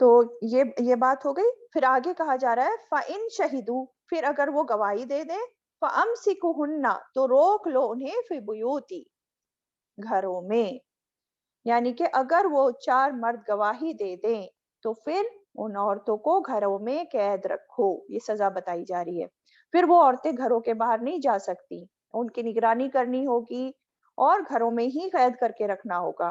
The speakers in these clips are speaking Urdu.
تو یہ بات ہو گئی. پھر آگے کہا جا رہا ہے فَإِن شَهِدُوا، پھر اگر وہ گواہی دے دیں، فَأَمْسِكُوهُنَّ، تو روک لو انہیں، فِي بُيُوتِ، گھروں میں. یعنی کہ اگر وہ 4 مرد گواہی دے دیں تو پھر ان عورتوں کو گھروں میں قید رکھو. یہ سزا بتائی جا رہی ہے. پھر وہ عورتیں گھروں کے باہر نہیں جا سکتی، ان کی نگرانی کرنی ہوگی اور گھروں میں ہی قید کر کے رکھنا ہوگا.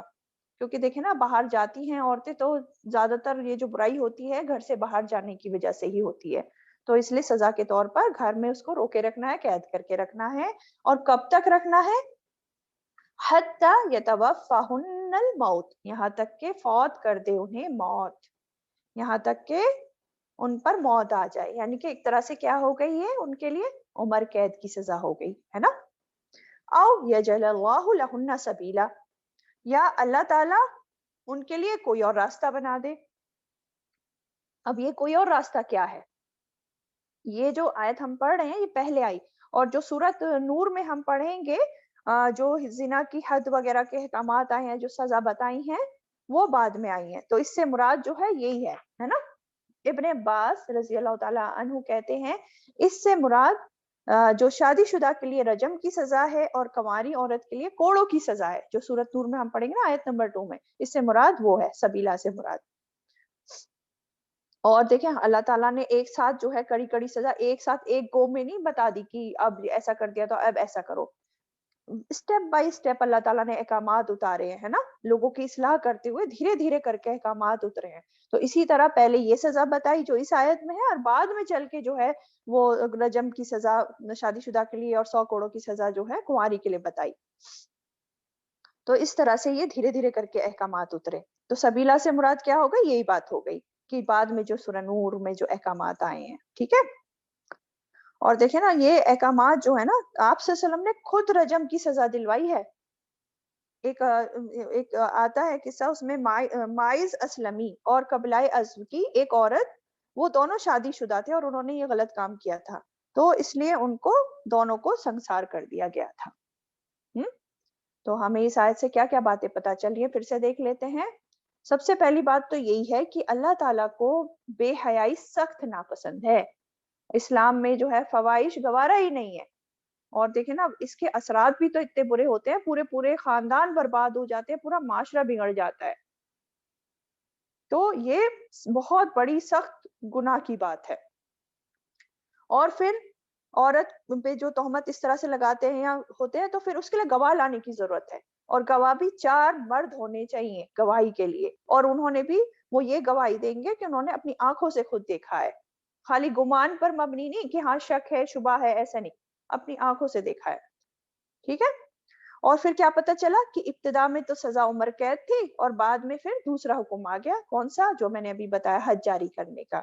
کیونکہ دیکھیں نا، باہر جاتی ہیں عورتیں تو زیادہ تر یہ جو برائی ہوتی ہے گھر سے باہر جانے کی وجہ سے ہی ہوتی ہے. تو اس لیے سزا کے طور پر گھر میں اس کو روکے رکھنا ہے، قید کر کے رکھنا ہے. اور کب تک رکھنا ہے؟ حتی یتوفاہن الموت، یہاں تک کہ فوت کر دے انہیں موت، یہاں تک کہ ان پر موت آ جائے. یعنی کہ ایک طرح سے کیا ہو گئی ہے ان کے لیے؟ عمر قید کی سزا ہو گئی ہے نا. او یجعل اللہ لہن سبیلا، یا اللہ تعالی ان کے لیے کوئی اور راستہ بنا دے. اب یہ کوئی اور راستہ کیا ہے؟ یہ جو آیت ہم پڑھ رہے ہیں یہ پہلے آئی، اور جو سورت نور میں ہم پڑھیں گے جو زنا کی حد وغیرہ کے احکامات آئے ہیں، جو سزا بتائی ہیں، وہ بعد میں آئی ہیں. تو اس سے مراد جو ہے یہی ہے نا. ابن عباس رضی اللہ تعالی عنہ کہتے ہیں اس سے مراد جو شادی شدہ کے لیے رجم کی سزا ہے اور کنواری عورت کے لیے کوڑوں کی سزا ہے، جو سورت نور میں ہم پڑھیں گے نا آیت نمبر 2 میں، اس سے مراد وہ ہے، سبیلا سے مراد. اور دیکھیں اللہ تعالیٰ نے ایک ساتھ جو ہے کڑی کڑی سزا ایک ساتھ ایک گو میں نہیں بتا دی کہ اب ایسا کر دیا تو اب ایسا کرو. اسٹیپ بائی اسٹیپ اللہ تعالیٰ نے احکامات اتارے ہیں نا، لوگوں کی اصلاح کرتے ہوئے دھیرے دھیرے کر کے احکامات اترے ہیں. تو اسی طرح پہلے یہ سزا بتائی جو اس آیت میں ہے، اور بعد میں چل کے جو ہے وہ رجم کی سزا شادی شدہ کے لیے اور 100 کوڑوں کی سزا جو ہے کنواری کے لیے بتائی. تو اس طرح سے یہ دھیرے دھیرے کر کے احکامات اترے. تو سبیلا سے مراد کیا ہوگا؟ یہی بات ہو گئی کہ بعد میں جو سورہ نور میں جو احکامات آئے ہیں. ٹھیک ہے. اور دیکھیں نا یہ احکامات جو ہے نا، آپ صلی اللہ علیہ وسلم نے خود رجم کی سزا دلوائی ہے. ایک آتا ہے قصہ، اس میں مائز اسلمی اور قبیلہ ازم کی ایک عورت، وہ دونوں شادی شدہ تھے اور انہوں نے یہ غلط کام کیا تھا، تو اس لیے ان کو دونوں کو سنسار کر دیا گیا تھا. تو ہمیں اس آیت سے کیا کیا باتیں پتہ چلی ہیں، پھر سے دیکھ لیتے ہیں. سب سے پہلی بات تو یہی ہے کہ اللہ تعالیٰ کو بے حیائی سخت ناپسند ہے. اسلام میں جو ہے فواہش گوارا ہی نہیں ہے. اور دیکھیں نا اس کے اثرات بھی تو اتنے برے ہوتے ہیں، پورے خاندان برباد ہو جاتے ہیں، پورا معاشرہ بگڑ جاتا ہے. تو یہ بہت بڑی سخت گناہ کی بات ہے. اور پھر عورت پہ جو تہمت اس طرح سے لگاتے ہیں یا ہوتے ہیں تو پھر اس کے لیے گواہ لانے کی ضرورت ہے، اور گواہ بھی 4 مرد ہونے چاہیے گواہی کے لیے، اور انہوں نے بھی وہ یہ گواہی دیں گے کہ انہوں نے اپنی آنکھوں سے خود دیکھا ہے. خالی گمان پر مبنی نہیں کہ ہاں شک ہے شبہ ہے، ایسا نہیں، اپنی آنکھوں سے دیکھا ہے. ٹھیک ہے. اور پھر کیا پتہ چلا کہ ابتدا میں تو سزا عمر قید تھی، اور بعد میں پھر دوسرا حکم آ گیا، کون سا؟ جو میں نے ابھی بتایا، حد جاری کرنے کا.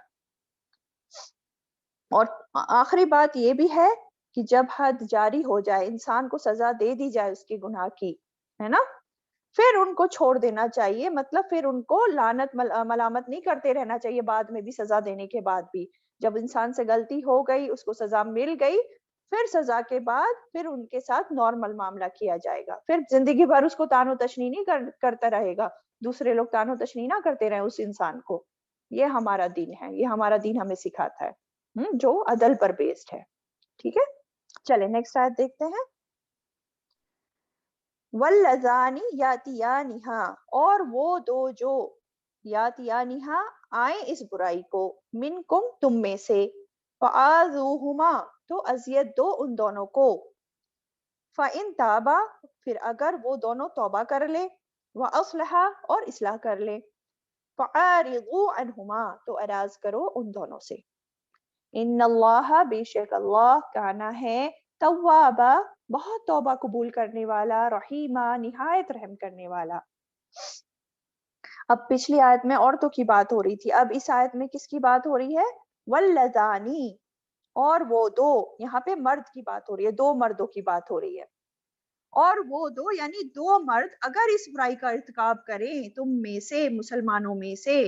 اور آخری بات یہ بھی ہے کہ جب حد جاری ہو جائے، انسان کو سزا دے دی جائے اس کے گناہ کی، ہے نا، پھر ان کو چھوڑ دینا چاہیے. مطلب پھر ان کو لعنت ملامت نہیں کرتے رہنا چاہیے بعد میں بھی، سزا دینے کے بعد بھی. جب انسان سے غلطی ہو گئی، اس کو سزا مل گئی، پھر سزا کے بعد پھر ان کے ساتھ نارمل معاملہ کیا جائے گا. پھر زندگی بھر اس کو تان و تشنیع نہیں کرتا رہے گا، دوسرے لوگ تان و تشنیع نہ کرتے رہے اس انسان کو. یہ ہمارا دین ہے، یہ ہمارا دین ہمیں سکھاتا ہے جو عدل پر بیسڈ ہے. ٹھیک ہے. چلیں نیکسٹ آیت دیکھتے ہیں. واللذانی یاتیانہا، اور وہ دو جو یاتیانہا آئیں اس برائی کو، منکم تم میں سے، فآذوہما تو اذیت دو ان دونوں کو، فإن تابا پھر اگر وہ دونوں توبہ کر لے، وأصلحا اور اصلاح کر لے، فأعرضوا عنہما تو اراض کرو ان دونوں سے. ان اللہ بے شک اللہ کانا ہے، توابا بہت توبہ قبول کرنے والا، رحیمہ نہایت رحم کرنے والا. اب پچھلی آیت میں عورتوں کی بات ہو رہی تھی، اب اس آیت میں کس کی بات ہو رہی ہے؟ واللذانی، اور وہ دو، یہاں پہ مرد کی بات ہو رہی ہے، 2 مردوں کی بات ہو رہی ہے. اور وہ دو یعنی 2 مرد اگر اس برائی کا ارتکاب کریں تم میں سے، مسلمانوں میں سے،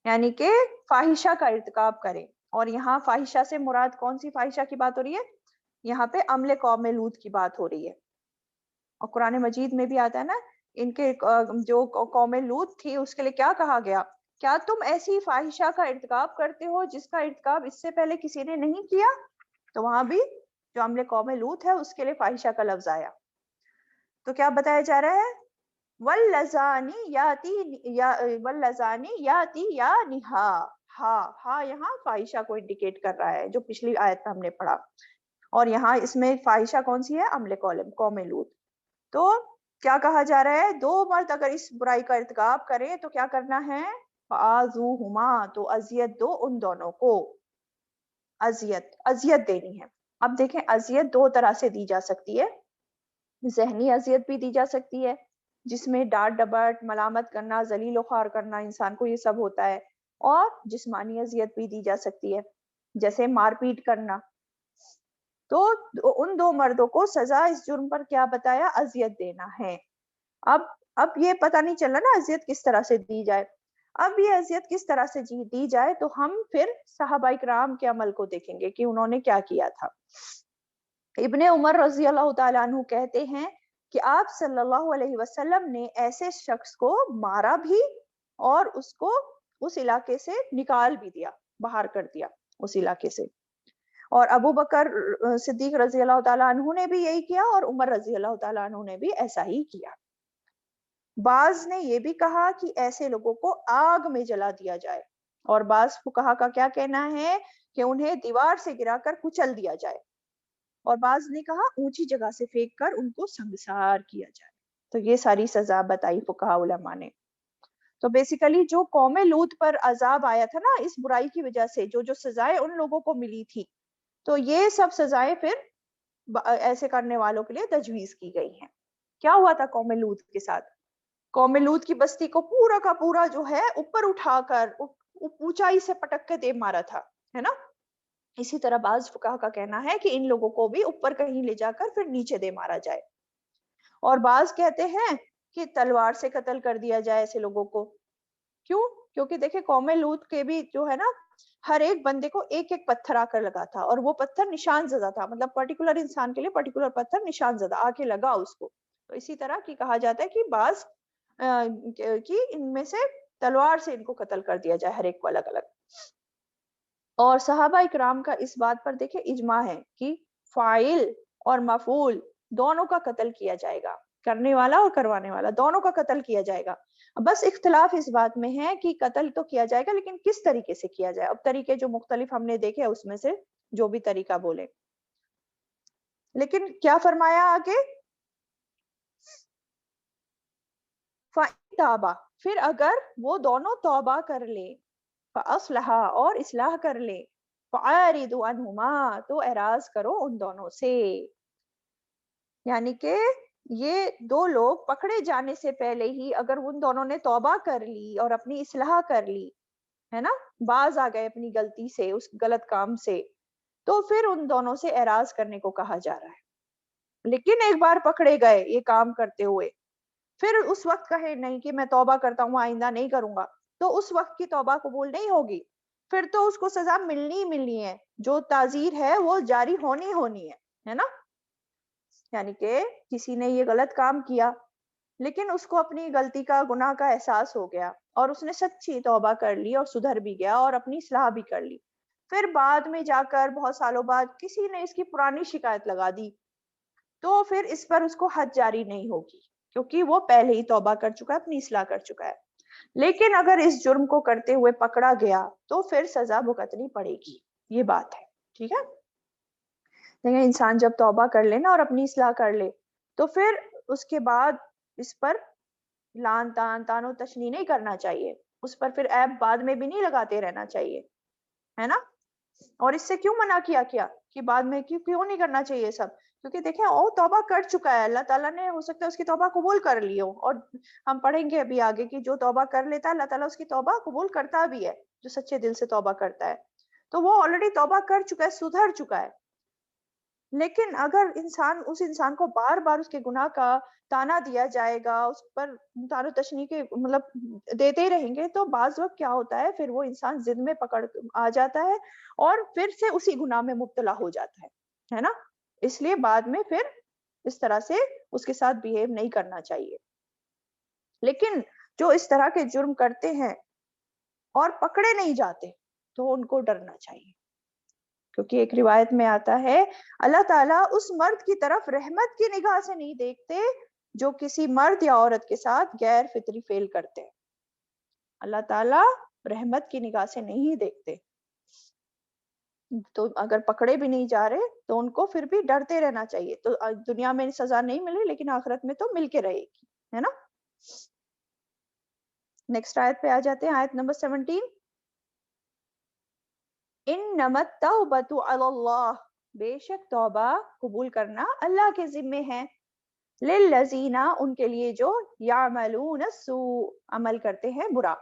یعنی کہ فاحشہ کا ارتکاب کریں. اور یہاں فاحشہ سے مراد کون سی فاحشہ کی بات ہو رہی ہے؟ یہاں پہ عمل قوم لوط کی بات ہو رہی ہے. اور قرآن مجید میں بھی آتا ہے نا، ان کے جو قوم لوط تھی اس کے لیے کیا کہا گیا؟ کیا تم ایسی فاحشہ کا ارتکاب کرتے ہو جس کا ارتکاب اس سے پہلے کسی نے نہیں کیا؟ تو وہاں بھی جو عمل قوم لوط ہے اس کے لیے فاحشہ کا لفظ آیا. تو کیا بتایا جا رہا ہے؟ واللزانی یاتی یا نہا. ہاں یہاں فاحشہ کو انڈیکیٹ کر رہا ہے جو پچھلی آیت میں ہم نے پڑھا. اور یہاں اس میں فاحشہ کون سی ہے؟ عمل قوم لوط. تو کیا کہا جا رہا ہے؟ دو مرد اگر اس برائی کا ارتکاب کریں تو کیا کرنا ہے؟ فآذوہما، تو اذیت دو ان دونوں کو. اذیت دینی ہے. اب دیکھیں اذیت دو طرح سے دی جا سکتی ہے. ذہنی اذیت بھی دی جا سکتی ہے جس میں ڈانٹ ڈپٹ، ملامت کرنا، ذلیل و خوار کرنا، انسان کو یہ سب ہوتا ہے. اور جسمانی اذیت بھی دی جا سکتی ہے جیسے مار پیٹ کرنا. تو ان دو مردوں کو سزا اس جرم پر کیا بتایا؟ اذیت دینا ہے. اب یہ پتہ نہیں چلا نا اذیت کس طرح سے دی جائے. اب یہ اذیت کس طرح سے دی جائے تو ہم پھر صحابہ کرام کے عمل کو دیکھیں گے کہ انہوں نے کیا کیا تھا. ابن عمر رضی اللہ تعالیٰ عنہ کہتے ہیں کہ آپ صلی اللہ علیہ وسلم نے ایسے شخص کو مارا بھی اور اس کو اس علاقے سے نکال بھی دیا، باہر کر دیا اس علاقے سے. اور ابو بکر صدیق رضی اللہ تعالیٰ عنہ نے بھی یہی کیا اور عمر رضی اللہ تعالیٰ عنہ نے بھی ایسا ہی کیا. بعض نے یہ بھی کہا کہ ایسے لوگوں کو آگ میں جلا دیا جائے، اور بعض فقہا کا کیا کہنا ہے کہ انہیں دیوار سے گرا کر کچل دیا جائے، اور بعض نے کہا اونچی جگہ سے پھینک کر ان کو سنگسار کیا جائے. تو یہ ساری سزا بتائی فقہا علماء نے. تو بیسیکلی جو قوم لوط پر عذاب آیا تھا نا اس برائی کی وجہ سے، جو سزائیں ان لوگوں کو ملی تھی، تو یہ سب سزائیں پھر ایسے کرنے والوں کے لیے تجویز کی گئی ہیں. کیا ہوا تھا قوم لوط کے ساتھ؟ قوم لوط کی بستی کو پورا کا پورا جو ہے اوپر اٹھا کر اونچائی سے پٹک کے دے مارا تھا، ہے نا. اسی طرح بعض فقہا کا کہنا ہے کہ ان لوگوں کو بھی اوپر کہیں لے جا کر پھر نیچے دے مارا جائے. اور بعض کہتے ہیں کہ تلوار سے قتل کر دیا جائے ایسے لوگوں کو. کیوں؟ کیونکہ دیکھیں قوم لوط کے بھی جو ہے نا ہر ایک بندے کو ایک ایک پتھر آ کر لگا تھا، اور وہ پتھر نشان زدہ تھا، مطلب پرٹیکولر انسان کے لیے پرٹیکولر پتھر نشان زدہ آ کے لگا اس کو. تو اسی طرح کی کہا جاتا ہے کہ بعض کہ ان میں سے تلوار سے ان کو قتل کر دیا جائے ہر ایک کو الگ الگ. اور صحابہ اکرام کا اس بات پر دیکھیں اجماع ہے کہ فاعل اور مفعول دونوں کا قتل کیا جائے گا، کرنے والا اور کروانے والا دونوں کا قتل کیا جائے گا. بس اختلاف اس بات میں ہے کہ قتل تو کیا جائے گا لیکن کس طریقے سے کیا جائے. اب طریقے جو مختلف ہم نے دیکھے اس میں سے جو بھی طریقہ بولے. لیکن کیا فرمایا آگے؟ فَإِن پھر اگر وہ دونوں توبہ کر لے، فَأَصْلَحَا اور اصلاح کر لے، فَأَعْرِضُوا عَنْهُمَا تو اعراض کرو ان دونوں سے. یعنی کہ یہ دو لوگ پکڑے جانے سے پہلے ہی اگر ان دونوں نے توبہ کر لی اور اپنی اصلاح کر لی، ہے نا، باز آ گئے اپنی غلطی سے، اس غلط کام سے، تو پھر ان دونوں سے اعراض کرنے کو کہا جا رہا ہے. لیکن ایک بار پکڑے گئے یہ کام کرتے ہوئے، پھر اس وقت کہے نہیں کہ میں توبہ کرتا ہوں آئندہ نہیں کروں گا، تو اس وقت کی توبہ قبول نہیں ہوگی. پھر تو اس کو سزا ملنی ہے، جو تعزیر ہے وہ جاری ہونی ہے نا. یعنی کہ کسی نے یہ غلط کام کیا لیکن اس کو اپنی غلطی کا، گناہ کا احساس ہو گیا اور اس نے سچی توبہ کر لی اور سدھر بھی گیا اور اپنی اصلاح بھی کر لی. پھر بعد میں جا کر بہت سالوں بعد کسی نے اس کی پرانی شکایت لگا دی، تو پھر اس پر اس کو حد جاری نہیں ہوگی کیونکہ وہ پہلے ہی توبہ کر چکا ہے، اپنی اصلاح کر چکا ہے. لیکن اگر اس جرم کو کرتے ہوئے پکڑا گیا تو پھر سزا بھگتنی پڑے گی. یہ بات ہے، ٹھیک ہے. لیکن انسان جب توبہ کر لے نا اور اپنی اصلاح کر لے تو پھر اس کے بعد اس پر تان و تشنیع نہیں کرنا چاہیے، اس پر پھر عیب بعد میں بھی نہیں لگاتے رہنا چاہیے، ہے نا. اور اس سے کیوں منع کیا کہ بعد میں کیوں نہیں کرنا چاہیے سب؟ کیونکہ دیکھیں وہ توبہ کر چکا ہے، اللہ تعالیٰ نے ہو سکتا ہے اس کی توبہ قبول کر لی ہو، اور ہم پڑھیں گے ابھی آگے کہ جو توبہ کر لیتا ہے اللہ تعالیٰ اس کی توبہ قبول کرتا بھی ہے، جو سچے دل سے توبہ کرتا ہے. تو وہ آلریڈی توبہ کر چکا ہے، سدھر چکا ہے. لیکن اگر اس انسان کو بار بار اس کے گناہ کا تانا دیا جائے گا، اس پر تان و تشنیع کے مطلب دیتے ہی رہیں گے، تو بعض وقت کیا ہوتا ہے پھر وہ انسان ضد میں پکڑ آ جاتا ہے اور پھر سے اسی گناہ میں مبتلا ہو جاتا ہے نا. اس لیے بعد میں پھر اس طرح سے اس کے ساتھ بیہیو نہیں کرنا چاہیے. لیکن جو اس طرح کے جرم کرتے ہیں اور پکڑے نہیں جاتے تو ان کو ڈرنا چاہیے، کیونکہ ایک روایت میں آتا ہے اللہ تعالیٰ اس مرد کی طرف رحمت کی نگاہ سے نہیں دیکھتے جو کسی مرد یا عورت کے ساتھ غیر فطری فعل کرتے ہیں۔ اللہ تعالیٰ رحمت کی نگاہ سے نہیں دیکھتے، تو اگر پکڑے بھی نہیں جا رہے تو ان کو پھر بھی ڈرتے رہنا چاہیے، تو دنیا میں سزا نہیں ملی لیکن آخرت میں تو مل کے رہے گی، ہے نا۔ نیکسٹ آیت پہ آ جاتے ہیں، آیت نمبر 17۔ انما التوبۃ علی اللہ، بے شک توبہ قبول کرنا اللہ کے ذمے ہے، للذین، ان کے لیے جو یعملون السوء، عمل کرتے ہیں برا،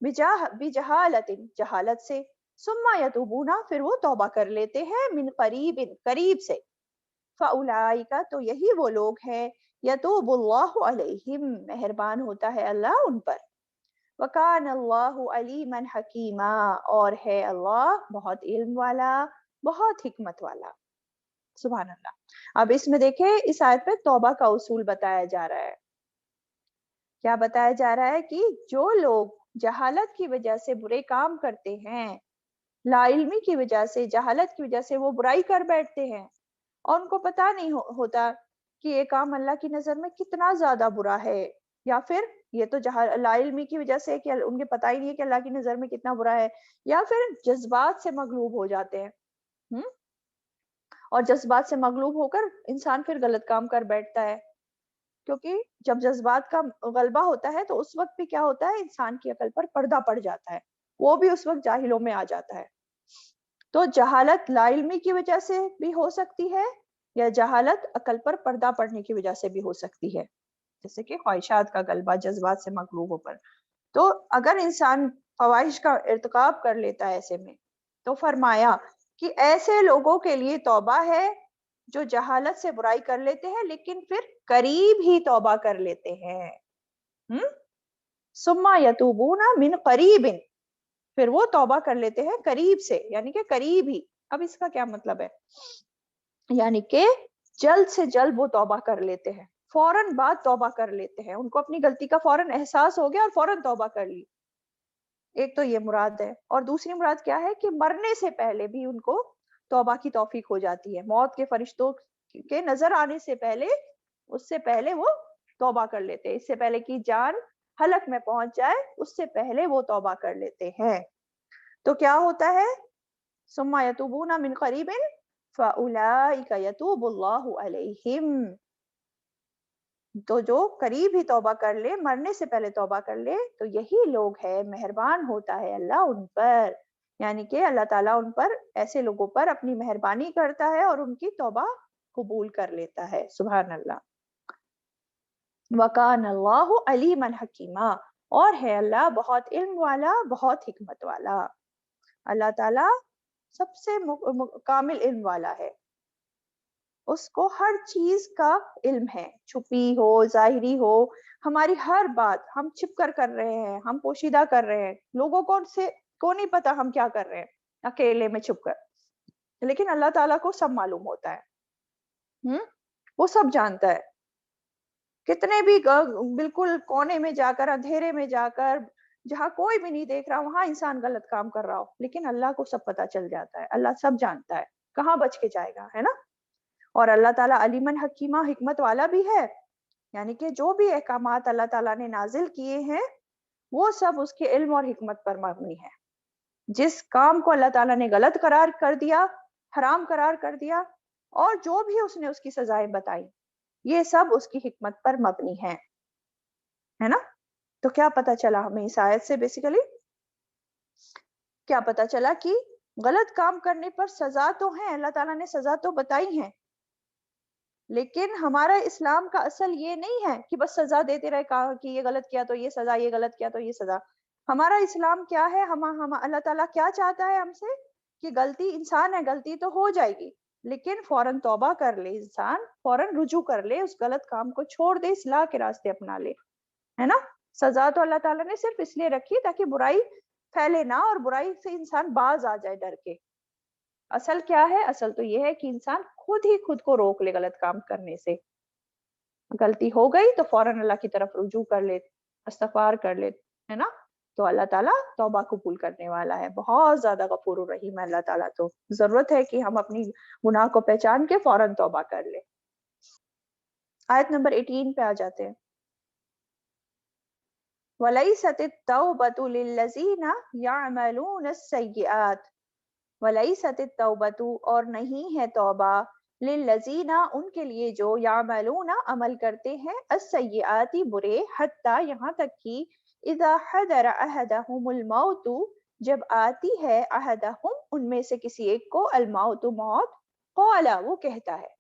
بجہالت، جہالت سے، ثم یتوبون، پھر وہ توبہ کر لیتے ہیں، من قریب، قریب سے، فاولئک، تو یہی وہ لوگ ہیں، یتوب اللہ علیہم، مہربان ہوتا ہے اللہ ان پر، وکان اللہ علیما حکیما، اور ہے اللہ بہت علم والا، بہت حکمت والا۔ سبحان اللہ۔ اب اس میں دیکھیں، اس آیت میں توبہ کا اصول بتایا جا رہا ہے۔ کیا بتایا جا رہا ہے کہ جو لوگ جہالت کی وجہ سے برے کام کرتے ہیں، لا علمی کی وجہ سے، جہالت کی وجہ سے وہ برائی کر بیٹھتے ہیں اور ان کو پتہ نہیں ہوتا کہ یہ کام اللہ کی نظر میں کتنا زیادہ برا ہے، یا پھر یہ تو لا علمی کی وجہ سے کہ ان کے پتہ ہی نہیں ہے کہ اللہ کی نظر میں کتنا برا ہے، یا پھر جذبات سے مغلوب ہو جاتے ہیں، اور جذبات سے مغلوب ہو کر انسان پھر غلط کام کر بیٹھتا ہے، کیونکہ جب جذبات کا غلبہ ہوتا ہے تو اس وقت بھی کیا ہوتا ہے، انسان کی عقل پر پردہ پڑ جاتا ہے، وہ بھی اس وقت جاہلوں میں آ جاتا ہے۔ تو جہالت لا علمی کی وجہ سے بھی ہو سکتی ہے، یا جہالت عقل پر پردہ پڑنے کی وجہ سے بھی ہو سکتی ہے، جیسے کہ خواہشات کا غلبہ، جذبات سے مغلوب ہو کر۔ تو اگر انسان فواحش کا ارتکاب کر لیتا ہے ایسے میں، تو فرمایا کہ ایسے لوگوں کے لیے توبہ ہے جو جہالت سے برائی کر لیتے ہیں لیکن پھر قریب ہی توبہ کر لیتے ہیں، ثم یتوبون من قریب، پھر وہ توبہ کر لیتے ہیں قریب سے، یعنی کہ قریب ہی۔ اب اس کا کیا مطلب ہے؟ یعنی کہ جلد سے جلد وہ توبہ کر لیتے ہیں، فوراً بعد توبہ کر لیتے ہیں، ان کو اپنی غلطی کا فوراً احساس ہو گیا اور فوراً توبہ کر لی، ایک تو یہ مراد ہے۔ اور دوسری مراد کیا ہے کہ مرنے سے پہلے بھی ان کو توبہ کی توفیق ہو جاتی ہے، موت کے فرشتوں کے نظر آنے سے پہلے، اس سے پہلے وہ توبہ کر لیتے ہیں، اس سے پہلے کہ جان حلق میں پہنچ جائے اس سے پہلے وہ توبہ کر لیتے ہیں۔ تو کیا ہوتا ہے؟ ثم یتوبون من قریب فاولئک یتوب اللہ علیہم، تو جو قریب ہی توبہ کر لے، مرنے سے پہلے توبہ کر لے، تو یہی لوگ ہے، مہربان ہوتا ہے اللہ ان پر، یعنی کہ اللہ تعالیٰ ان پر، ایسے لوگوں پر اپنی مہربانی کرتا ہے اور ان کی توبہ قبول کر لیتا ہے۔ سبحان اللہ۔ وَكَانَ اللَّهُ عَلِيمًا حَكِيمًا، اور ہے اللہ بہت علم والا، بہت حکمت والا۔ اللہ تعالیٰ سب سے کامل علم والا ہے، اس کو ہر چیز کا علم ہے، چھپی ہو ظاہری ہو، ہماری ہر بات ہم چھپ کر رہے ہیں، ہم پوشیدہ کر رہے ہیں، لوگوں کو نہیں پتا ہم کیا کر رہے ہیں اکیلے میں چھپ کر، لیکن اللہ تعالیٰ کو سب معلوم ہوتا ہے، وہ سب جانتا ہے، کتنے بھی بالکل کونے میں جا کر، اندھیرے میں جا کر، جہاں کوئی بھی نہیں دیکھ رہا، وہاں انسان غلط کام کر رہا ہو، لیکن اللہ کو سب پتا چل جاتا ہے، اللہ سب جانتا ہے، کہاں بچ کے جائے گا، ہے نا۔ اور اللہ تعالیٰ علیمن حکیمہ، حکمت والا بھی ہے، یعنی کہ جو بھی احکامات اللہ تعالیٰ نے نازل کیے ہیں وہ سب اس کے علم اور حکمت پر مبنی ہے۔ جس کام کو اللہ تعالیٰ نے غلط قرار کر دیا، حرام قرار کر دیا، اور جو بھی اس نے اس کی سزائیں بتائی، یہ سب اس کی حکمت پر مبنی ہے نا۔ تو کیا پتا چلا ہمیں اس آیت سے؟ بیسیکلی کیا پتا چلا کہ غلط کام کرنے پر سزا تو ہے، اللہ تعالیٰ نے سزا تو بتائی ہے، لیکن ہمارا اسلام کا اصل یہ نہیں ہے کہ بس سزا دیتے رہے، کہا کہ یہ غلط کیا تو یہ سزا، یہ غلط کیا تو یہ سزا۔ ہمارا اسلام کیا ہے؟ اللہ تعالیٰ کیا چاہتا ہے ہم سے کہ غلطی، انسان ہے، غلطی تو ہو جائے گی، لیکن فوراً توبہ کر لے انسان، فوراً رجوع کر لے، اس غلط کام کو چھوڑ دے، اصلاح کے راستے اپنا لے، ہے نا۔ سزا تو اللہ تعالیٰ نے صرف اس لیے رکھی تاکہ برائی پھیلے نہ اور برائی سے انسان باز آ جائے ڈر کے۔ اصل کیا ہے؟ اصل تو یہ ہے کہ انسان خود ہی خود کو روک لے غلط کام کرنے سے، غلطی ہو گئی تو فوراً اللہ کی طرف رجوع کر لے، استغفار کر لے، ہے نا، تو اللہ تعالیٰ توبہ قبول کرنے والا ہے، بہت زیادہ غفور الرحیم ہے اللہ تعالیٰ. تو ضرورت ہے کہ ہم اپنی گناہ کو پہچان کے فوراً توبہ کر لیں. آیت نمبر 18 پہ آ جاتے ہیں. وَلَيْسَتِ التَّوْبَةُ لِلَّذِينَ يَعْمَلُونَ السَّيِّئَاتِ وَلَيْسَتِ التَّوْبَةُ اور نہیں ہے توبہ لِلَّذِينَ ان کے لیے جو يَعْمَلُونَ عمل کرتے ہیں السَّيِّئَاتِ برے حتیٰ یہاں تک کہ اذا حضر احدهم الموت جب آتی ہے احدهم ان میں سے کسی ایک کو الموت موت قال وہ کہتا ہے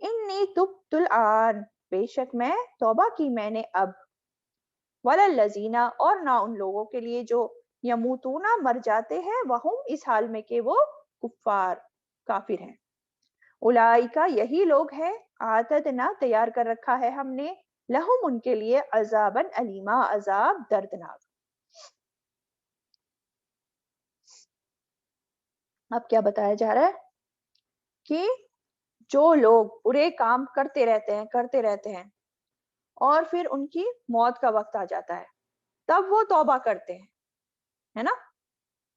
انی تبت الآن بے شک میں توبہ کی میں نے اب وللذین اور نہ ان لوگوں کے لیے جو یموتون مر جاتے ہیں وہم اس حال میں کہ وہ کفار کافر ہیں اولئک یہی لوگ ہیں اعتدنا تیار کر رکھا ہے ہم نے لہم ان کے لیے عذابا الیما عذاب دردناک. اب کیا بتایا جا رہا ہے کہ جو لوگ برے کام کرتے رہتے ہیں اور پھر ان کی موت کا وقت آ جاتا ہے تب وہ توبہ کرتے ہیں ہے نا.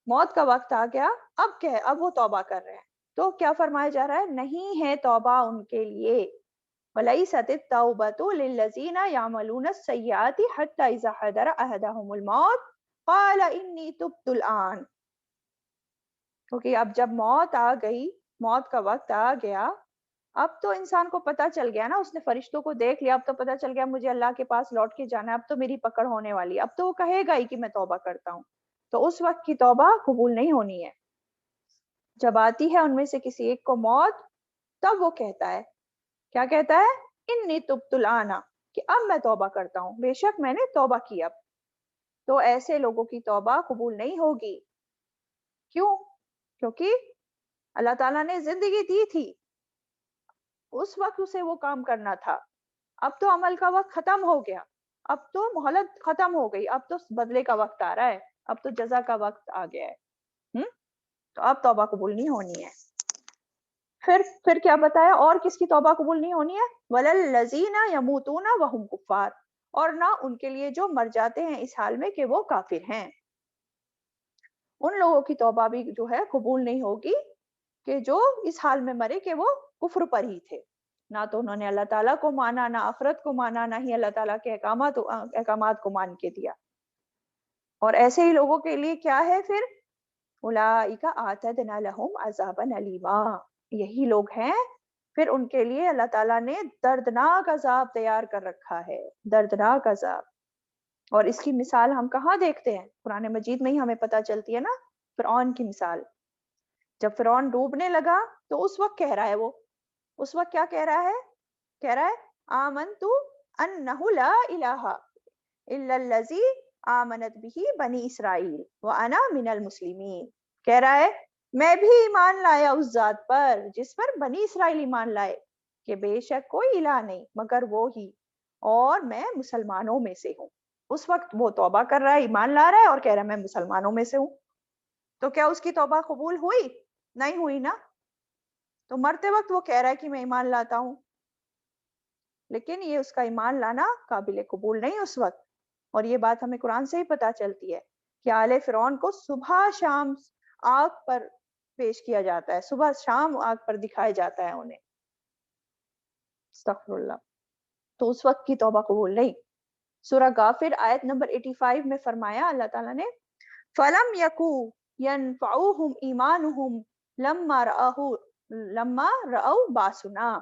موت کا وقت آ گیا اب وہ توبہ کر رہے ہیں تو کیا فرمایا جا رہا ہے نہیں ہے توبہ ان کے لیے. وَلَيْسَتِ التَّوْبَةُ لِلَّذِينَ يَعْمَلُونَ السَّيِّئَاتِ حَتَّى إِذَا حَضَرَ أَحَدَهُمُ الْمَوْتُ قَالَ إِنِّي تُبْتُ الْآنَ کیونکہ اب جب موت آ گئی موت کا وقت آ گیا اب تو انسان کو پتا چل گیا نا اس نے فرشتوں کو دیکھ لیا اب تو پتا چل گیا مجھے اللہ کے پاس لوٹ کے جانا ہے اب تو میری پکڑ ہونے والی ہے اب تو وہ کہے گا ہی کہ میں توبہ کرتا ہوں تو اس وقت کی توبہ قبول نہیں ہونی ہے. جب آتی ہے ان میں سے کسی ایک کو موت تب وہ کہتا ہے کیا کہتا ہے انی تبت الآن کہ اب میں توبہ کرتا ہوں بے شک میں نے توبہ کی اب. تو ایسے لوگوں کی توبہ قبول نہیں ہوگی. کیوں؟ کیونکہ اللہ تعالیٰ نے زندگی دی تھی اس وقت اسے وہ کام کرنا تھا اب تو عمل کا وقت ختم ہو گیا اب تو مہلت ختم ہو گئی اب تو بدلے کا وقت آ رہا ہے اب تو جزا کا وقت آ گیا ہے تو اب توبہ قبول نہیں ہونی ہے. پھر کیا بتایا اور کس کی توبہ قبول نہیں ہونی ہے وَلَلَّذِينَ يَمُوتُونَ وَهُمْ كُفَّارٌ اور نہ ان کے لیے جو مر جاتے ہیں اس حال میں کہ وہ کافر ہیں. ان لوگوں کی توبہ بھی جو ہے قبول نہیں ہوگی کہ جو اس حال میں مرے کہ وہ کفر پر ہی تھے نہ تو انہوں نے اللہ تعالیٰ کو مانا نہ آخرت کو مانا نہ ہی اللہ تعالیٰ کے احکامات کو مان کے دیا. اور ایسے ہی لوگوں کے لیے کیا ہے پھر اولئک اعتدنا لہم عذابا الیما یہی لوگ ہیں پھر ان کے لیے اللہ تعالیٰ نے دردناک عذاب تیار کر رکھا ہے دردناک عذاب. اور اس کی مثال ہم کہاں دیکھتے ہیں قرآن مجید میں ہی ہمیں پتہ چلتی ہے نا فرعون کی مثال. جب فرعون ڈوبنے لگا تو اس وقت کہہ رہا ہے وہ اس وقت کیا کہہ رہا ہے آمنت انہ لا الہ الا الذی آمنت بھی بنی اسرائیل وانا من المسلمین. کہہ رہا ہے میں بھی ایمان لایا اس ذات پر جس پر بنی اسرائیل ایمان لائے کہ بے شک کوئی الہ نہیں مگر وہ ہی اور میں مسلمانوں میں سے ہوں. اس وقت وہ توبہ کر رہا ہے ایمان لا رہا ہے اور کہہ رہا ہے میں مسلمانوں میں سے ہوں. تو کیا اس کی توبہ قبول ہوئی؟ نہیں ہوئی نا. تو مرتے وقت وہ کہہ رہا ہے کہ میں ایمان لاتا ہوں لیکن یہ اس کا ایمان لانا قابل قبول نہیں اس وقت. اور یہ بات ہمیں قرآن سے ہی پتہ چلتی ہے کہ آل فرعون کو صبح شام آگ پر پیش کیا جاتا ہے صبح شام آگ پر دکھایا جاتا ہے انہیں. استغفر اللہ. تو اس وقت کی توبہ قبول نہیں. سورہ غافر آیت نمبر 85 میں فرمایا اللہ تعالیٰ نے فَلَمْ يَكُوا يَنْفَعُوهُمْ إِيمَانُهُمْ لَمَّا رَأَوْا بَأْسُنَا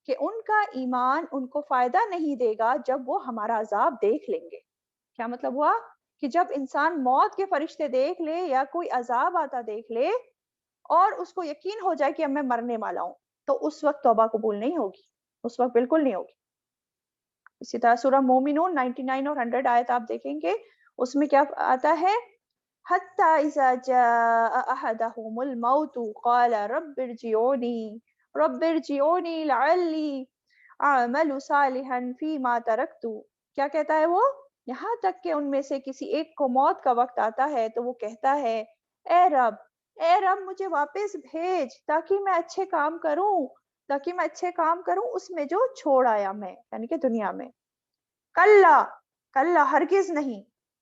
کہ ان کا ایمان ان کو فائدہ نہیں دے گا جب وہ ہمارا عذاب دیکھ لیں گے. کیا مطلب ہوا کہ جب انسان موت کے فرشتے دیکھ لے یا کوئی عذاب آتا دیکھ لے اور اس کو یقین ہو جائے کہ اب میں مرنے والا ہوں تو اس وقت توبہ قبول نہیں ہوگی اس وقت بالکل نہیں ہوگی. اسی طرح سورہ مومنون 99 اور 100 آیت آپ دیکھیں گے اس میں کیا آتا ہے حَتَّى إِذَا جَاءَ أَحَدَهُمُ الْمَوْتُ قَالَ رَبِّ ارْجِعُونِي لَعَلِّي أَعْمَلُ صَالِحًا فِيمَا تَرَكْتُ. کیا کہتا ہے وہ یہاں تک کہ ان میں سے کسی ایک کو موت کا وقت آتا ہے تو وہ کہتا ہے اے رب مجھے واپس بھیج تاکہ میں اچھے کام کروں اس میں جو چھوڑ آیا میں یعنی کہ دنیا میں. کلا ہرگز نہیں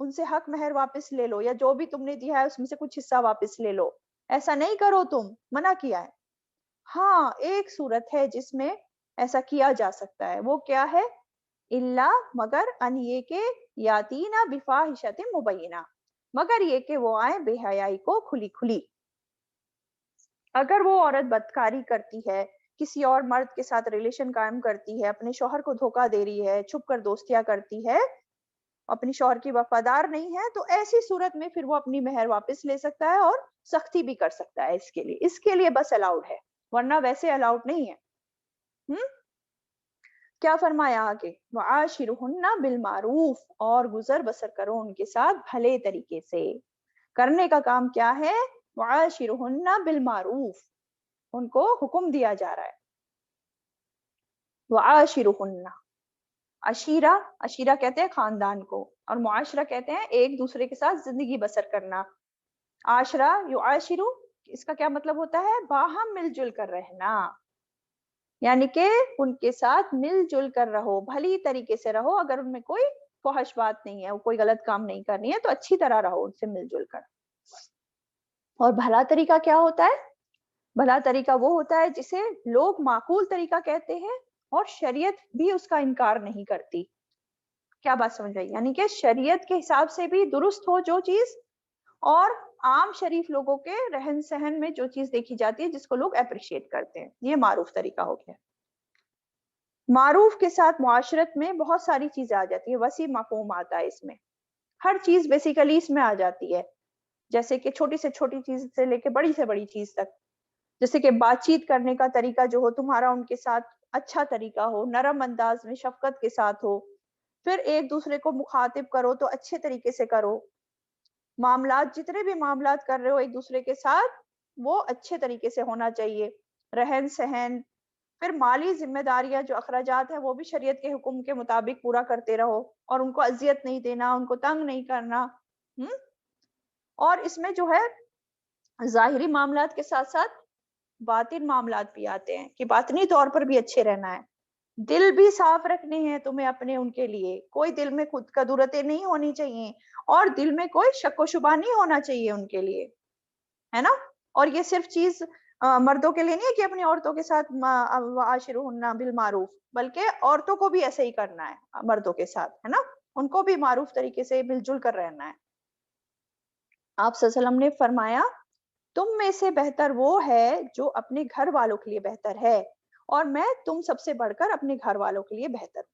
ان سے حق مہر واپس لے لو، یا جو بھی تم نے دیا ہے اس میں سے کچھ حصہ واپس لے لو، ایسا نہیں کرو، تم منع کیا ہے۔ ہاں ایک صورت ہے جس میں ایسا کیا جا سکتا ہے، وہ کیا ہے؟ اللہ، مگر ان یہ کہ یاتینا بفاحشۃ مبینہ، مگر یہ کہ وہ آئیں بے حیائی کو کھلی کھلی۔ اگر وہ عورت بدکاری کرتی ہے، کسی اور مرد کے ساتھ ریلیشن قائم کرتی ہے، اپنے شوہر کو دھوکہ دے رہی ہے، چھپ کر دوستیاں کرتی ہے، اپنی شوہر کی وفادار نہیں ہے، تو ایسی صورت میں پھر وہ اپنی مہر واپس لے سکتا ہے اور سختی بھی کر سکتا ہے اس کے لیے بس الاؤڈ ہے، ورنہ ویسے الاؤڈ نہیں ہے۔ کیا فرمایا آگے؟ وعاشرہن بالمعروف، اور گزر بسر کرو ان کے ساتھ بھلے طریقے سے۔ کرنے کا کام کیا ہے؟ وعاشرہن بالمعروف، ان کو حکم دیا جا رہا ہے۔ وعاشرہن، عشیرہ، عشیرہ کہتے ہیں خاندان کو، اور معاشرہ کہتے ہیں ایک دوسرے کے ساتھ زندگی بسر کرنا۔ عاشرہ یعاشرو، اس کا کیا مطلب ہوتا ہے؟ باہم مل جل کر رہنا، یعنی کہ ان کے ساتھ مل جل کر رہو، بھلی طریقے سے رہو، اگر ان میں کوئی فحش بات نہیں ہے، کوئی غلط کام نہیں کرنی ہے تو اچھی طرح رہو ان سے مل جل کر۔ اور بھلا طریقہ کیا ہوتا ہے؟ بھلا طریقہ وہ ہوتا ہے جسے لوگ معقول طریقہ کہتے ہیں اور شریعت بھی اس کا انکار نہیں کرتی۔ کیا بات سمجھ رہی؟ یعنی کہ شریعت کے حساب سے بھی درست ہو جو چیز، اور عام شریف لوگوں کے رہن سہن میں جو چیز دیکھی جاتی ہے جس کو لوگ اپریشیٹ کرتے ہیں، یہ معروف طریقہ ہو گیا۔ معروف کے ساتھ معاشرت میں بہت ساری چیزیں آ جاتی ہے، وسیع مفہوم آتا ہے اس میں، ہر چیز بیسیکلی اس میں آ جاتی ہے، جیسے کہ چھوٹی سے چھوٹی چیز سے لے کے بڑی چیز تک، جیسے کہ بات چیت کرنے کا طریقہ جو ہو تمہارا ان کے ساتھ اچھا طریقہ ہو، نرم انداز میں شفقت کے ساتھ ہو، پھر ایک دوسرے کو مخاطب کرو تو اچھے طریقے سے کرو، معاملات جتنے بھی معاملات کر رہے ہو ایک دوسرے کے ساتھ وہ اچھے طریقے سے ہونا چاہیے، رہن سہن، پھر مالی ذمہ داریاں جو اخراجات ہیں وہ بھی شریعت کے حکم کے مطابق پورا کرتے رہو، اور ان کو اذیت نہیں دینا، ان کو تنگ نہیں کرنا۔ اور اس میں جو ہے ظاہری معاملات کے ساتھ ساتھ باطن معاملات بھی آتے ہیں کہ باطنی طور پر بھی اچھے رہنا ہے، دل بھی صاف رکھنے ہیں تمہیں اپنے، ان کے لیے کوئی دل میں خود قدورتیں نہیں ہونی چاہیے، اور دل میں کوئی شک و شبہ نہیں ہونا چاہیے ان کے لیے، ہے نا۔ اور یہ صرف چیز مردوں کے لیے نہیں ہے کہ اپنی عورتوں کے ساتھ وعاشرہن بالمعروف، بلکہ عورتوں کو بھی ایسے ہی کرنا ہے مردوں کے ساتھ، ہے نا، ان کو بھی معروف طریقے سے مل جل کر رہنا ہے۔ آپ صلی اللہ علیہ وسلم نے فرمایا تم میں سے بہتر وہ ہے جو اپنے گھر والوں کے لیے بہتر ہے، اور میں تم سب سے بڑھ کر اپنے گھر والوں کے لیے بہتر ہوں۔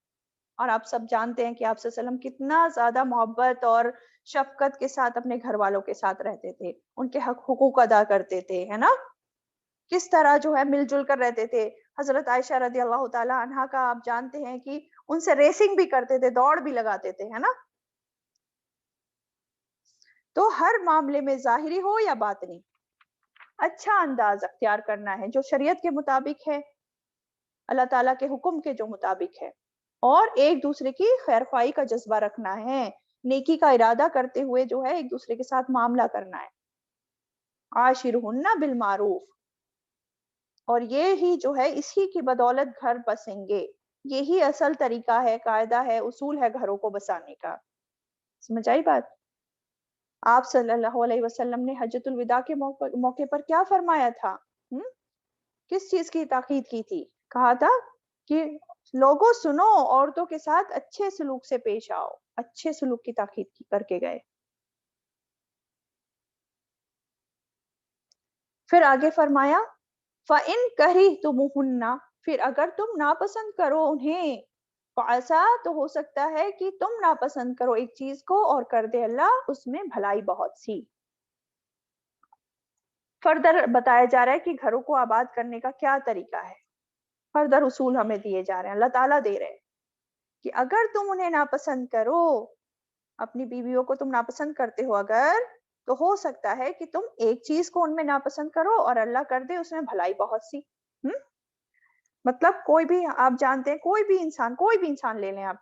اور آپ سب جانتے ہیں کہ آپ صلی اللہ علیہ وسلم کتنا زیادہ محبت اور شفقت کے ساتھ اپنے گھر والوں کے ساتھ رہتے تھے، ان کے حقوق ادا کرتے تھے، ہے نا، کس طرح جو ہے مل جل کر رہتے تھے۔ حضرت عائشہ رضی اللہ تعالی عنہا کا آپ جانتے ہیں کہ ان سے ریسنگ بھی کرتے تھے، دوڑ بھی لگاتے تھے، ہے نا۔ تو ہر معاملے میں ظاہری ہو یا باطنی اچھا انداز اختیار کرنا ہے جو شریعت کے مطابق ہے، اللہ تعالیٰ کے حکم کے جو مطابق ہے، اور ایک دوسرے کی خیر خواہی کا جذبہ رکھنا ہے، نیکی کا ارادہ کرتے ہوئے جو ہے ایک دوسرے کے ساتھ معاملہ کرنا ہے۔ عاشرہن بالمعروف، اور یہ ہی جو ہے اسی کی بدولت گھر بسیں گے، یہی اصل طریقہ ہے، قاعدہ ہے، اصول ہے گھروں کو بسانے کا۔ سمجھ آئی بات؟ آپ صلی اللہ علیہ وسلم نے حجۃ الوداع کے موقع پر کیا فرمایا تھا؟ کس چیز کی تاکید کی تھی؟ کہا تھا کہ لوگوں سنو، عورتوں کے ساتھ اچھے سلوک سے پیش آؤ، اچھے سلوک کی تاکید کر کے گئے۔ پھر آگے فرمایا فَإِن كَرِهْتُمُوهُنَّ، پھر اگر تم ناپسند کرو انہیں، فَعَسَىٰ، تو ہو سکتا ہے کہ تم ناپسند کرو ایک چیز کو اور کر دے اللہ اس میں بھلائی بہت سی۔ فردر بتایا جا رہا ہے کہ گھروں کو آباد کرنے کا کیا طریقہ ہے، فردر اصول ہمیں دیے جا رہے ہیں، اللہ تعالیٰ دے رہے ہیں کہ اگر تم انہیں ناپسند کرو، اپنی بیویوں کو تم ناپسند کرتے ہو اگر، تو ہو سکتا ہے کہ تم ایک چیز کو ان میں ناپسند کرو اور اللہ کر دے اس میں بھلائی بہت سی۔ مطلب کوئی بھی، آپ جانتے ہیں کوئی بھی انسان لے لیں آپ،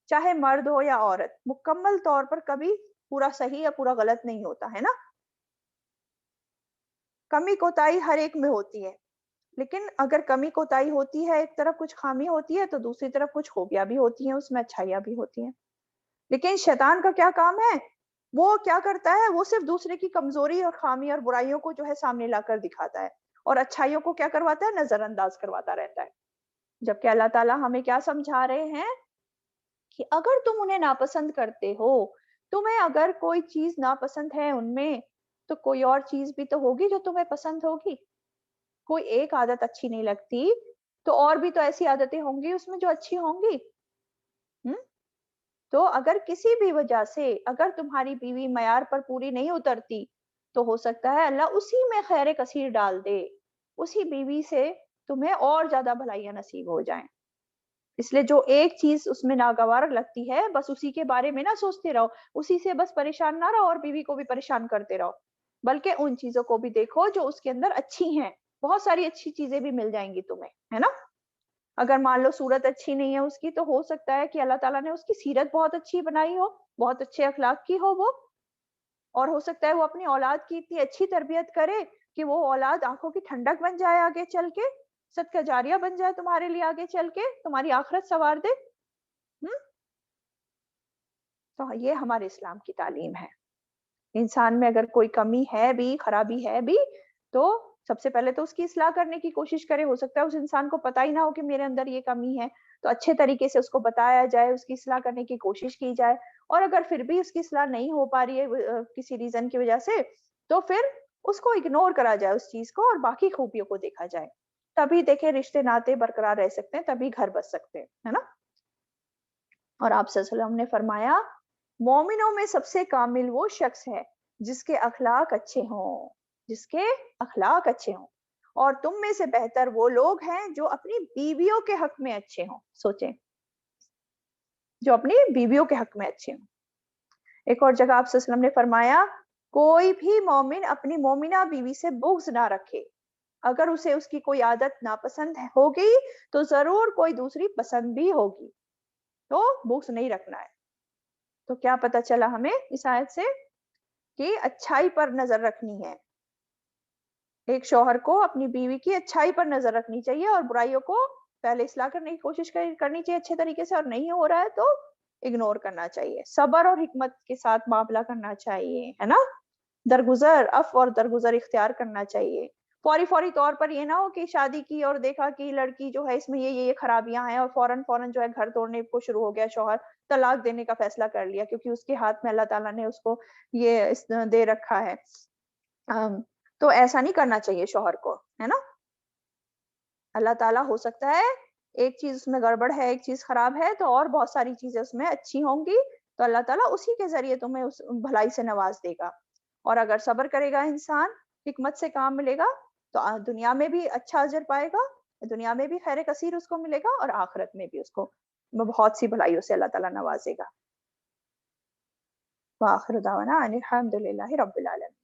چاہے مرد ہو یا عورت، مکمل طور پر کبھی پورا صحیح یا پورا غلط نہیں ہوتا ہے نا، کمی کوتاہی ہر ایک میں ہوتی ہے، لیکن اگر کمی کوتاہی ہوتی ہے، ایک طرف کچھ خامی ہوتی ہے تو دوسری طرف کچھ خوبیاں بھی ہوتی ہیں، اس میں اچھائیاں بھی ہوتی ہیں۔ لیکن شیطان کا کیا کام ہے؟ وہ کیا کرتا ہے؟ وہ صرف دوسرے کی کمزوری اور خامی اور برائیوں کو جو ہے سامنے لا کر دکھاتا ہے، اور اچھائیوں کو کیا کرواتا ہے؟ نظر انداز کرواتا رہتا ہے. جبکہ اللہ تعالیٰ ہمیں کیا سمجھا رہے ہیں کہ اگر تم انہیں ناپسند کرتے ہو، تمہیں اگر کوئی چیز ناپسند ہے ان میں، تو کوئی اور چیز بھی تو ہوگی جو تمہیں پسند ہوگی. کوئی ایک عادت اچھی نہیں لگتی تو اور بھی تو ایسی عادتیں ہوں گی اس میں جو اچھی ہوں گی. تو اگر کسی بھی وجہ سے اگر تمہاری بیوی معیار پر پوری نہیں اترتی، تو ہو سکتا ہے اللہ اسی میں خیر کثیر ڈال دے، اسی بیوی سے تمہیں اور زیادہ بھلائیاں نصیب ہو جائیں. اس لیے جو ایک چیز اس میں ناگوار لگتی ہے بس اسی کے بارے میں نہ سوچتے رہو، اسی سے بس پریشان نہ رہو اور بیوی کو بھی پریشان کرتے رہو، بلکہ ان چیزوں کو بھی دیکھو جو اس کے اندر اچھی ہیں. بہت ساری اچھی چیزیں بھی مل جائیں گی تمہیں، ہے نا. اگر مان لو صورت اچھی نہیں ہے اس کی، تو ہو سکتا ہے کہ اللہ تعالیٰ نے اس کی سیرت بہت اچھی بنائی ہو، بہت اچھے اخلاق کی ہو وہ، اور ہو سکتا ہے وہ اپنی اولاد کی اتنی اچھی تربیت کرے کہ وہ اولاد آنکھوں کی ٹھنڈک بن جائے، آگے چل کے صدقہ جاریہ بن جائے تمہارے لیے، آگے چل کے تمہاری آخرت سنوار دے. تو یہ ہمارے اسلام کی تعلیم ہے. انسان میں اگر کوئی کمی ہے بھی، خرابی ہے بھی، تو سب سے پہلے تو اس کی اصلاح کرنے کی کوشش کرے. ہو سکتا ہے اس انسان کو پتہ ہی نہ ہو کہ میرے اندر یہ کمی ہے، تو اچھے طریقے سے اس کو بتایا جائے، اس کی اصلاح کرنے کی کوشش کی جائے. اور اگر پھر بھی اس کی اصلاح نہیں ہو پا رہی ہے کسی ریزن کی وجہ سے، تو پھر اس کو اگنور کرا جائے اس چیز کو، اور باقی خوبیوں کو دیکھا جائے. تبھی دیکھیں رشتے ناطے برقرار رہ سکتے ہیں، تبھی گھر بس سکتے ہیں، ہے نا. اور آپ صلی اللہ علیہ وسلم نے فرمایا مومنوں میں سب سے کامل وہ شخص ہے جس کے اخلاق اچھے ہوں، جس کے اخلاق اچھے ہوں. اور تم میں سے بہتر وہ لوگ ہیں جو اپنی بیویوں کے حق میں اچھے ہوں. سوچیں، جو اپنی بیویوں کے حق میں اچھے ہوں. ایک اور جگہ آپ صلی اللہ علیہ وسلم نے فرمایا کوئی بھی مومن اپنی مومنہ بیوی سے بغض نہ رکھے. اگر اسے اس کی کوئی عادت ناپسند ہوگی تو ضرور کوئی دوسری پسند بھی ہوگی، تو بغض نہیں رکھنا ہے. تو کیا پتا چلا ہمیں اس آیت سے کہ اچھائی پر نظر رکھنی ہے. ایک شوہر کو اپنی بیوی کی اچھائی پر نظر رکھنی چاہیے، اور برائیوں کو پہلے اصلاح کرنے کی کوشش کرنی چاہیے اچھے طریقے سے، اور نہیں ہو رہا ہے تو اگنور کرنا چاہیے. صبر اور حکمت کے ساتھ معاملہ کرنا چاہیے، ہے نا. درگزر، عفو اور درگزر اختیار کرنا چاہیے. فوری طور پر یہ نہ ہو کہ شادی کی اور دیکھا کہ لڑکی جو ہے اس میں یہ خرابیاں ہیں، اور فوراً جو ہے گھر توڑنے کو شروع ہو گیا شوہر، طلاق دینے کا فیصلہ کر لیا کیونکہ اس کے ہاتھ میں اللہ تعالیٰ نے اس کو یہ دے رکھا ہے. تو ایسا نہیں کرنا چاہیے شوہر کو، ہے نا. اللہ تعالیٰ ہو سکتا ہے ایک چیز اس میں گڑبڑ ہے، ایک چیز خراب ہے، تو اور بہت ساری چیزیں اس میں اچھی ہوں گی، تو اللہ تعالیٰ اسی کے ذریعے تمہیں اس بھلائی سے نواز دے گا. اور اگر صبر کرے گا انسان، حکمت سے کام ملے گا، تو دنیا میں بھی اچھا اجر پائے گا، دنیا میں بھی خیر کثیر اس کو ملے گا، اور آخرت میں بھی اس کو بہت سی بھلائیوں سے اللہ تعالیٰ نوازے گا. وآخر دعوانا ان الحمد للہ رب العالمین.